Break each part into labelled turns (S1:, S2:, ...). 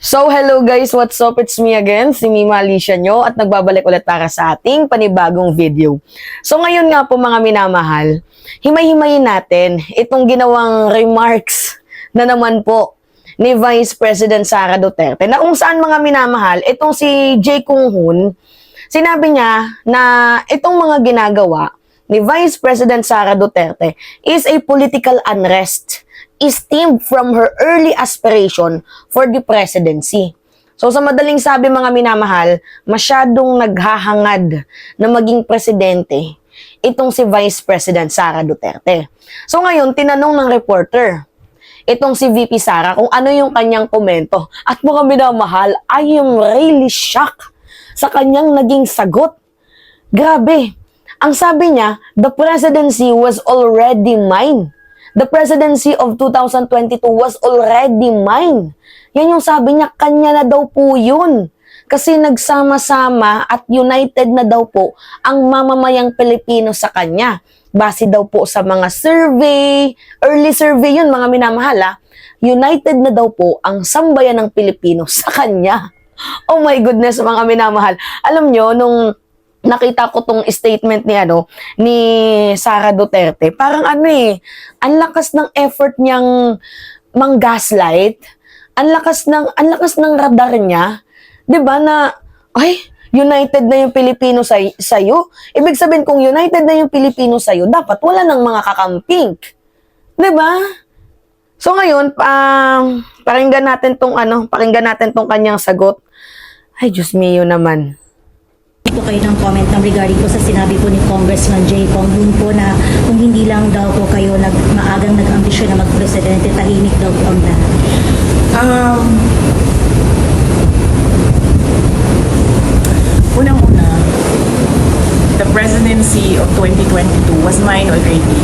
S1: So, hello guys! What's up? It's me again, si Mima Alicia nyo at nagbabalik ulit para sa ating panibagong video. So, ngayon nga po mga minamahal, himay-himayin natin itong ginawang remarks na naman po ni Vice President Sara Duterte na kung saan mga minamahal, itong si Jae Kyung-hoon, sinabi niya na itong mga ginagawa ni Vice President Sara Duterte is a political unrest stemmed from her early aspiration for the presidency. So sa madaling sabi mga minamahal, masyadong naghahangad na maging presidente itong si Vice President Sara Duterte. So ngayon, tinanong ng reporter itong si VP Sara kung ano yung kanyang komento. At mga minamahal, I am really shocked sa kanyang naging sagot. Grabe! Ang sabi niya, the presidency was already mine. The presidency of 2022 was already mine. Yan yung sabi niya, kanya na daw po yun. Kasi nagsama-sama at united na daw po ang mamamayang Pilipino sa kanya. Base daw po sa mga survey, early survey yun mga minamahal ha. United na daw po ang sambayan ng Pilipino sa kanya. Oh my goodness mga minamahal. Alam nyo, nung nakita ko tong statement ni Sara Duterte, parang ang lakas ng effort niyang mang-gaslight, ang lakas ng radar niya, 'di ba na ay united na yung Pilipino sa iyo. Ibig sabihin kung united na yung Pilipino sa iyo, dapat wala nang mga kakamping. 'Di ba? So ngayon, pakinggan natin tong kanyang sagot. Ay, Diyos mio naman.
S2: Po kayo ng comment regarding po sa sinabi po ni Congressman Jae Kyung-hoon po na kung hindi lang daw po kayo maagang nag-ambisyon na mag-presidente, tahimik daw po ang lahat.
S3: Unang-una, the presidency of 2022 was mine already.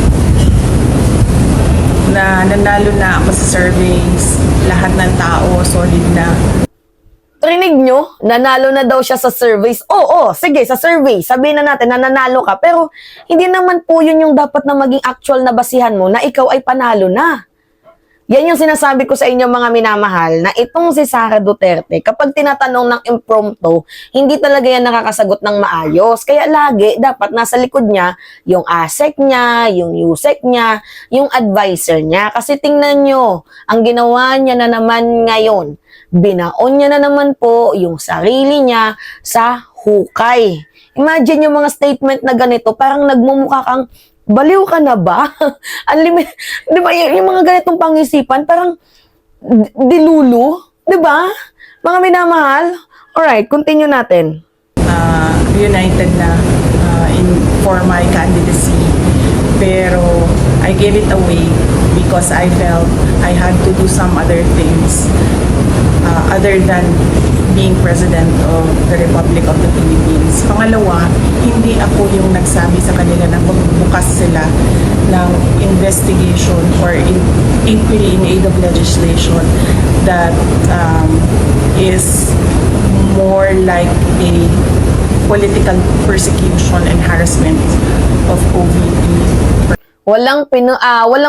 S3: Na nanalo na ako sa surveys, lahat ng tao solid na.
S1: Rinig nyo, nanalo na daw siya sa surveys. Oo, sige, sa survey, sabihin na natin na nanalo ka. Pero, hindi naman po yun yung dapat na maging actual na basihan mo na ikaw ay panalo na. Yan yung sinasabi ko sa inyo mga minamahal, na itong si Sara Duterte, kapag tinatanong ng impromptu, hindi talaga yan nakakasagot ng maayos. Kaya lagi, dapat nasa likod niya, yung ASEC niya, yung USEC niya, yung advisor niya. Kasi tingnan nyo, ang ginawa niya na naman ngayon, binaon niya na naman po yung sarili niya sa hukay. Imagine yung mga statement na ganito, parang nagmumukha kang, baliw ka na ba? Di ba, yung mga ganitong pangisipan, parang dilulu, di ba? Mga minamahal. Alright, continue natin.
S3: United na for my candidacy. Pero I gave it away because I felt I had to do some other things other than being President of the Republic of the Philippines. Pangalawa, hindi ako yung nagsabi sa kanila na magbukas sila ng investigation or inquiry in aid of legislation that is more like a political persecution and harassment of OVP.
S1: Walang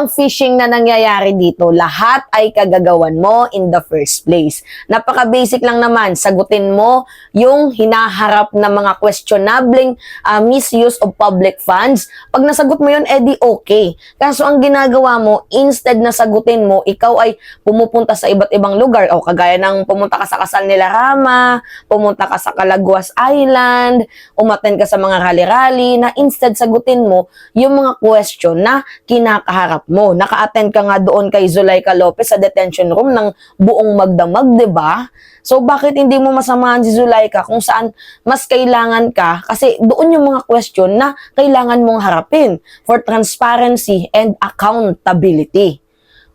S1: phishing na nangyayari dito. Lahat ay kagagawan mo in the first place. Napaka-basic lang naman. Sagutin mo yung hinaharap na mga questionable misuse of public funds. Pag nasagot mo yun, edi okay. Kaso ang ginagawa mo, instead na sagutin mo, ikaw ay pumupunta sa iba't ibang lugar. O kagaya ng pumunta ka sa kasal nila Rama, pumunta ka sa Calaguas Island, umattend ka sa mga rally-rally, na instead sagutin mo yung mga question na kinakaharap mo. Naka-attend ka nga doon kay Zuleika Lopez sa detention room ng buong magdamag, 'di ba? So bakit hindi mo masamahan si Zuleika kung saan mas kailangan ka, kasi doon yung mga question na kailangan mong harapin for transparency and accountability.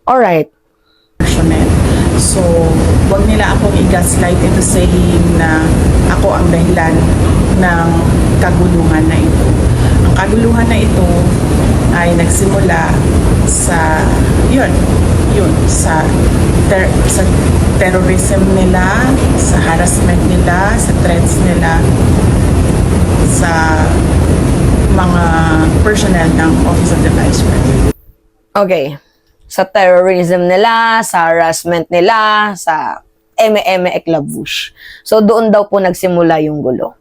S1: Alright.
S3: So, wag nila akong i-gaslight into saying na ako ang dahilan ng kaguluhan na ito. Ang kaguluhan na ito ay nagsimula sa sa terrorism nila, sa harassment nila, sa threats nila sa mga personnel ng Office of the Vice President.
S1: Okay. Sa terrorism nila, sa harassment nila, sa eme-eme eklavush. So doon daw po nagsimula yung gulo.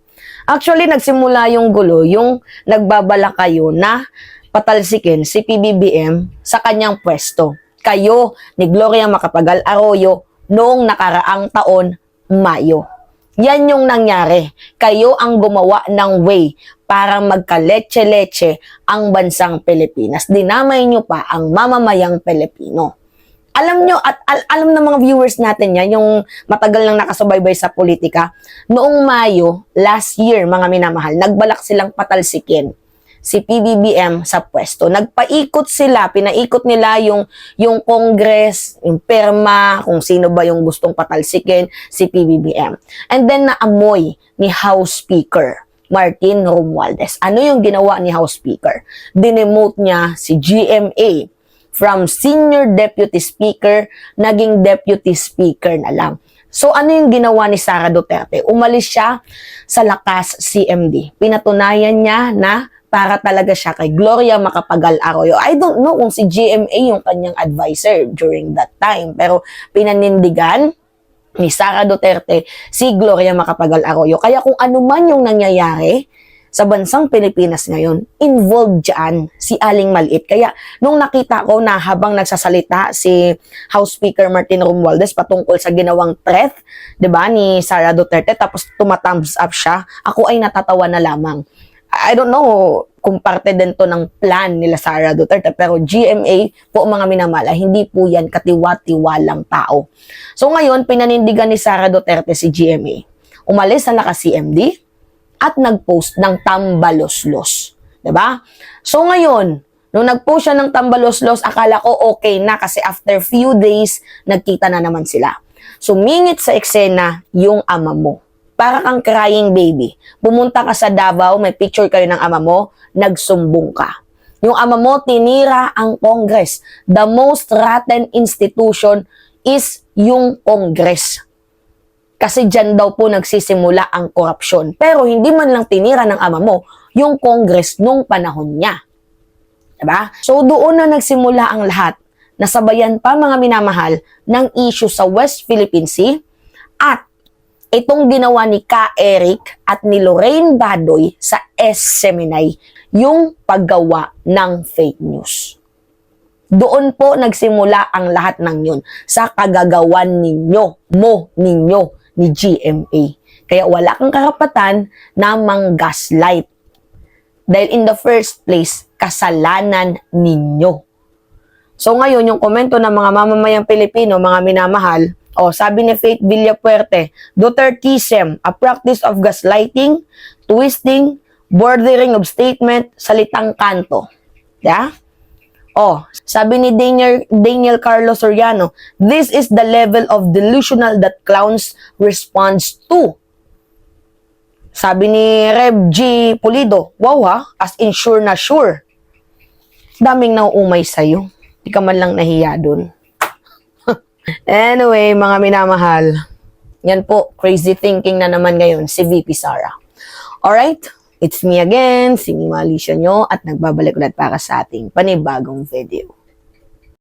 S1: Actually, nagsimula yung gulo, yung nagbabala kayo na patalsikin si PBBM sa kanyang pwesto. Kayo ni Gloria Macapagal Arroyo noong nakaraang taon, Mayo. Yan yung nangyari. Kayo ang gumawa ng way para magka-leche-leche ang bansang Pilipinas. Dinamay nyo pa ang mamamayang Pilipino. Alam nyo, at alam ng mga viewers natin yan, yung matagal nang nakasubaybay sa politika, noong Mayo, last year, mga minamahal, nagbalak silang patalsikin si PBBM sa pwesto. Nagpaikot sila, pinaikot nila yung Congress, yung perma, kung sino ba yung gustong patalsikin, si PBBM. And then naamoy ni House Speaker Martin Romualdez. Ano yung ginawa ni House Speaker? Dinemote niya si GMA from Senior Deputy Speaker, naging Deputy Speaker na lang. So ano yung ginawa ni Sara Duterte? Umalis siya sa lakas CMD. Pinatunayan niya na para talaga siya kay Gloria Macapagal Arroyo. I don't know kung si GMA yung kanyang advisor during that time, pero pinanindigan ni Sara Duterte si Gloria Macapagal Arroyo. Kaya kung ano man yung nangyayari sa bansang Pilipinas ngayon, involved dyan si Aling Maliit. Kaya nung nakita ko na habang nagsasalita si House Speaker Martin Romualdez patungkol sa ginawang threat, 'di ba, ni Sara Duterte, tapos tumathumbs up siya, ako ay natatawa na lamang. I don't know kung parte din to ng plan nila Sara Duterte, pero GMA po mga minamala, hindi po yan katiwa-tiwalang tao. So ngayon, pinanindigan ni Sara Duterte si GMA. Umalis na naka-CMD at nag-post ng tambaloslos. Diba? So ngayon, nung nag-post siya ng tambaloslos, akala ko okay na kasi after few days, nagkita na naman sila. Sumingit sa eksena yung ama mo. Para kang crying baby. Pumunta ka sa Davao, may picture kayo ng ama mo, nagsumbong ka. Yung ama mo, tinira ang Congress. The most rotten institution is yung Congress. Kasi dyan daw po nagsisimula ang korupsyon. Pero hindi man lang tinira ng ama mo yung Congress nung panahon niya. Diba? So doon na nagsimula ang lahat. Nasabayan pa mga minamahal ng issue sa West Philippine Sea at itong ginawa ni Ka Eric at ni Lorraine Badoy sa Seminay, yung paggawa ng fake news. Doon po nagsimula ang lahat ng yun sa kagagawan ninyo, ni GMA. Kaya wala kang karapatan na mang-gaslight. Dahil in the first place, kasalanan ninyo. So ngayon, yung komento ng mga mamamayang Pilipino, mga minamahal, sabi ni Faith Villapuerte, Dutertism, a practice of gaslighting, twisting, bordering of statement, salitang kanto. Yeah? Sabi ni Daniel Carlos Soriano, this is the level of delusional that clowns responds to. Sabi ni Reb G. Pulido, wow as in sure na sure. Daming nauumay sa'yo. Di ka man lang nahiya dun. Anyway, mga minamahal, yan po, crazy thinking na naman ngayon si VP Sara. Alright? It's me again, si Mima Alicia nyo, at nagbabalik ulit para sa ating panibagong video.